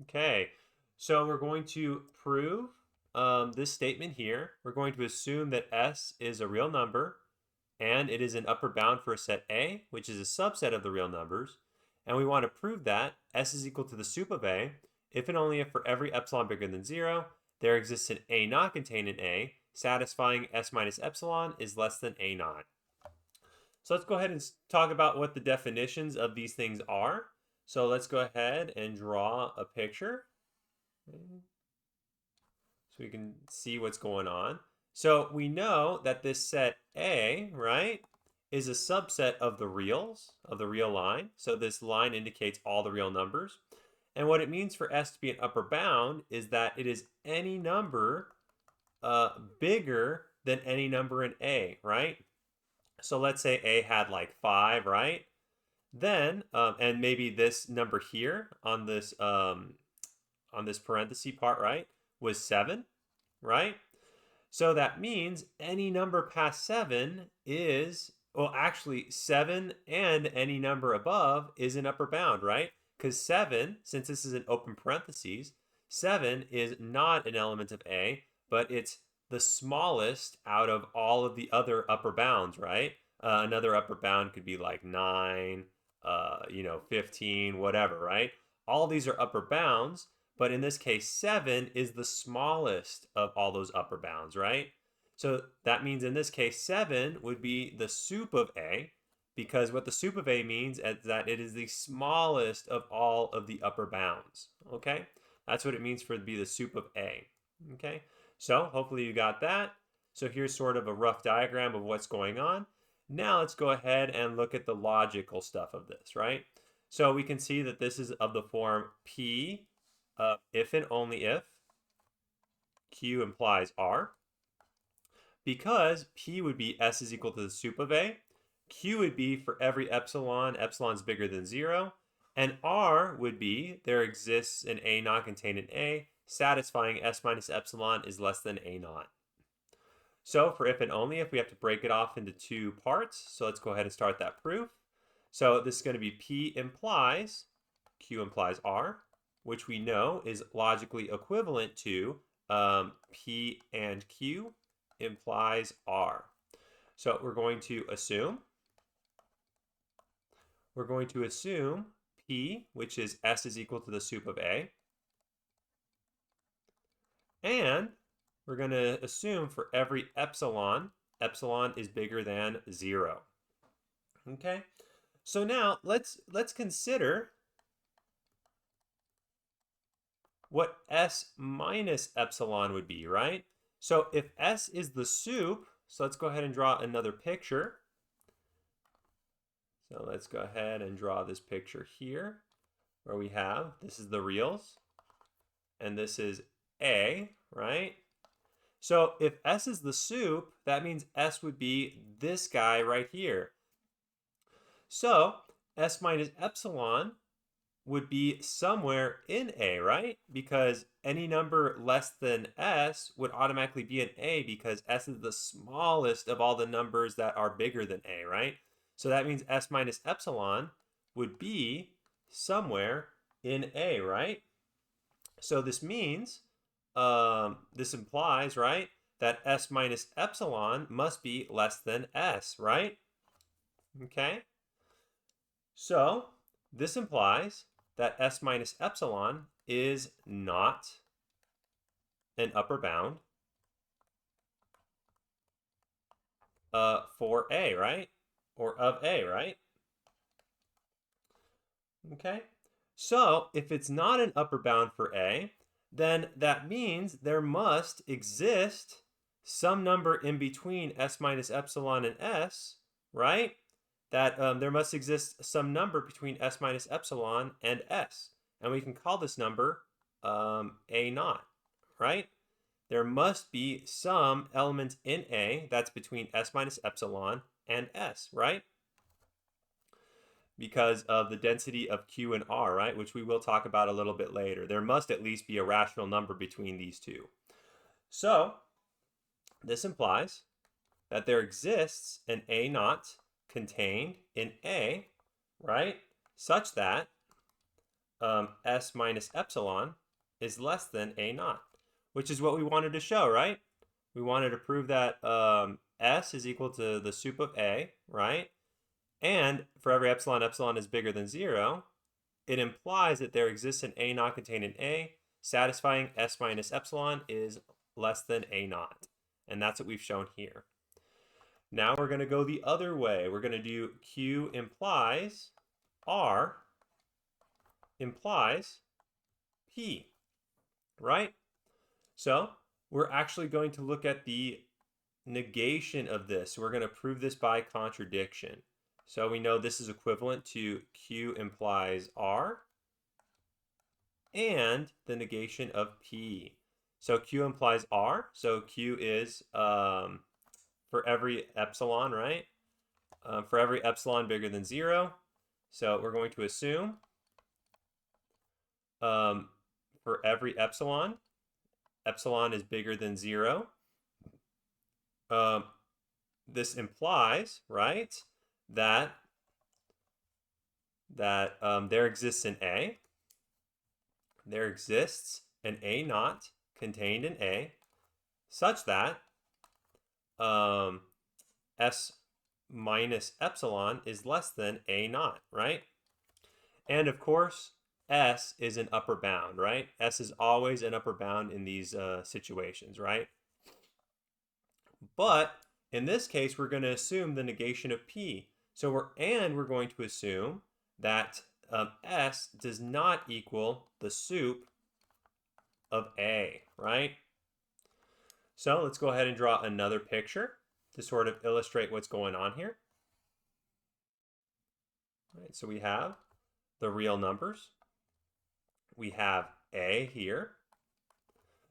Okay, so we're going to prove this statement here. We're going to assume that S is a real number and it is an upper bound for a set A, which is a subset of the real numbers. And we want to prove that S is equal to the sup of A if and only if for every epsilon bigger than 0, there exists an A naught contained in A, satisfying S minus epsilon is less than A naught. So let's go ahead and talk about what the definitions of these things are. So let's go ahead and draw a picture so we can see what's going on. So we know that this set A, right, is a subset of the reals, of the real line. So this line indicates all the real numbers. And what it means for S to be an upper bound is that it is any number bigger than any number in A, right? So let's say A had like 5, right? Then, and maybe this number here on this parenthesis part, right, was 7, right? So that means any number past 7 is, well, actually 7 and any number above is an upper bound, right? Because 7, since this is an open parentheses, 7 is not an element of A, but it's the smallest out of all of the other upper bounds, right? Another upper bound could be like 9, 15, whatever, right? All these are upper bounds, but in this case, 7 is the smallest of all those upper bounds, right? So that means in this case, 7 would be the sup of A, because what the sup of A means is that it is the smallest of all of the upper bounds, okay? That's what it means for it to be the sup of A, okay? So hopefully you got that. So here's sort of a rough diagram of what's going on. Now let's go ahead and look at the logical stuff of this, right? So we can see that this is of the form P if and only if Q implies R, because P would be S is equal to the sup of A, Q would be for every epsilon, epsilon's bigger than 0, and R would be there exists an A naught contained in A, satisfying S minus epsilon is less than A naught. So for if and only if, we have to break it off into two parts. So let's go ahead and start that proof. So this is going to be P implies Q implies R, which we know is logically equivalent to P and Q implies R. So we're going to assume P, which is S is equal to the sup of A, and we're going to assume for every epsilon, epsilon is bigger than 0. Okay, so now let's consider what S minus epsilon would be, right? So if S is the sup, so let's go ahead and draw another picture. So let's go ahead and draw this picture here where we have, this is the reals, and this is A, right? So if S is the sup, that means S would be this guy right here. So S minus epsilon would be somewhere in A, right? Because any number less than S would automatically be in A because S is the smallest of all the numbers that are bigger than A, right? So that means S minus epsilon would be somewhere in A, right? So this means, this implies, right, that S minus epsilon must be less than S, right? Okay? So this implies that S minus epsilon is not an upper bound for A, right? Or of A, right? Okay. So if it's not an upper bound for A, then that means there must exist some number in between S minus epsilon and S, right? That there must exist some number between S minus epsilon and S. And we can call this number A naught, right? There must be some element in A that's between S minus epsilon and S, right? Because of the density of Q and R, right? Which we will talk about a little bit later. There must at least be a rational number between these two. So this implies that there exists an A naught contained in A, right? Such that S minus epsilon is less than A naught, which is what we wanted to show, right? We wanted to prove that S is equal to the sup of A, right? And for every epsilon, epsilon is bigger than 0. It implies that there exists an A naught contained in A, satisfying S minus epsilon is less than A naught. And that's what we've shown here. Now we're going to go the other way. We're going to do Q implies R implies P, right? So we're actually going to look at the negation of this. We're going to prove this by contradiction. So we know this is equivalent to Q implies R and the negation of P. So Q implies R. So Q is for every epsilon, right? For every epsilon bigger than 0. So we're going to assume for every epsilon is bigger than 0. This implies, right, that there exists an A. There exists an A naught contained in A such that S minus epsilon is less than A naught, right? And of course, S is an upper bound, right? S is always an upper bound in these situations, right? But in this case, we're going to assume the negation of P. So we're going to assume that S does not equal the sup of A, right? So let's go ahead and draw another picture to sort of illustrate what's going on here. All right, so we have the real numbers. We have A here.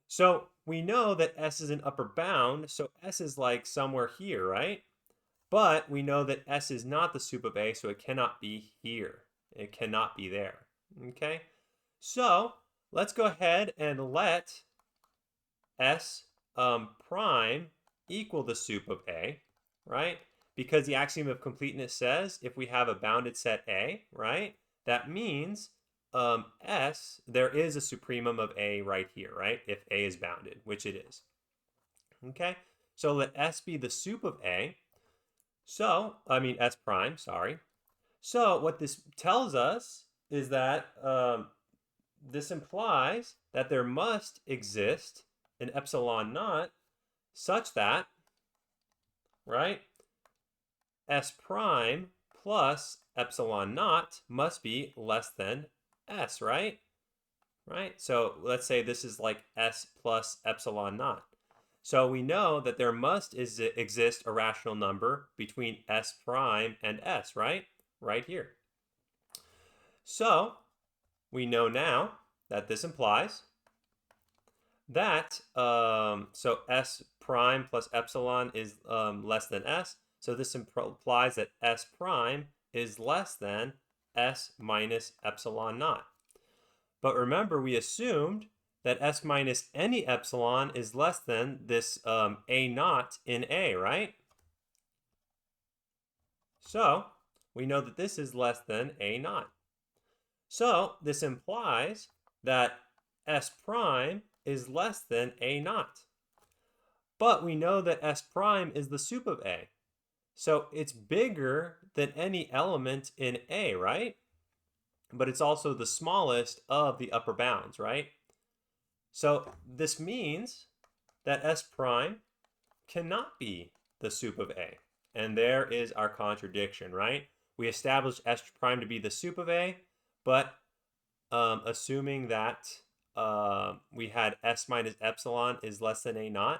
So we know that S is an upper bound, so S is like somewhere here, right? But we know that S is not the sup of A, so it cannot be here. It cannot be there, okay? So let's go ahead and let S prime equal the sup of A, right? Because the axiom of completeness says if we have a bounded set A, right, that means S, there is a supremum of A right here, right? If A is bounded, which it is. Okay, so let S be the sup of A. So, S prime, sorry. So what this tells us is that this implies that there must exist an epsilon naught such that, right, S prime plus epsilon naught must be less than S, right? Right? So let's say this is like S plus epsilon naught. So we know that there must exist a rational number between S prime and S, right? Right here. So we know now that this implies that, so S prime plus epsilon is less than S. So this implies that S prime is less than S minus epsilon naught. But remember, we assumed that S minus any epsilon is less than this A naught in A, right? So we know that this is less than A naught. So this implies that S prime is less than A naught. But we know that S prime is the sup of A. So it's bigger than any element in A, right? But it's also the smallest of the upper bounds, right? So this means that S prime cannot be the sup of A. And there is our contradiction, right? We established S prime to be the sup of A, but assuming that we had S minus epsilon is less than A naught,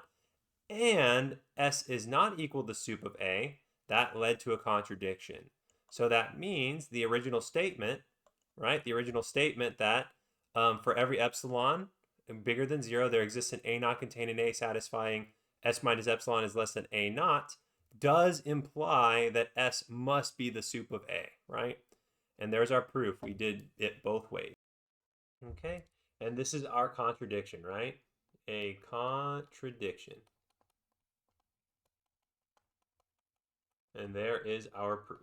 and S is not equal to sup of A, that led to a contradiction. So that means the original statement, right? The original statement that for every epsilon bigger than 0, there exists an A naught contained in A satisfying S minus epsilon is less than A naught, does imply that S must be the sup of A, right? And there's our proof. We did it both ways. Okay, and this is our contradiction, right? A contradiction. And there is our proof.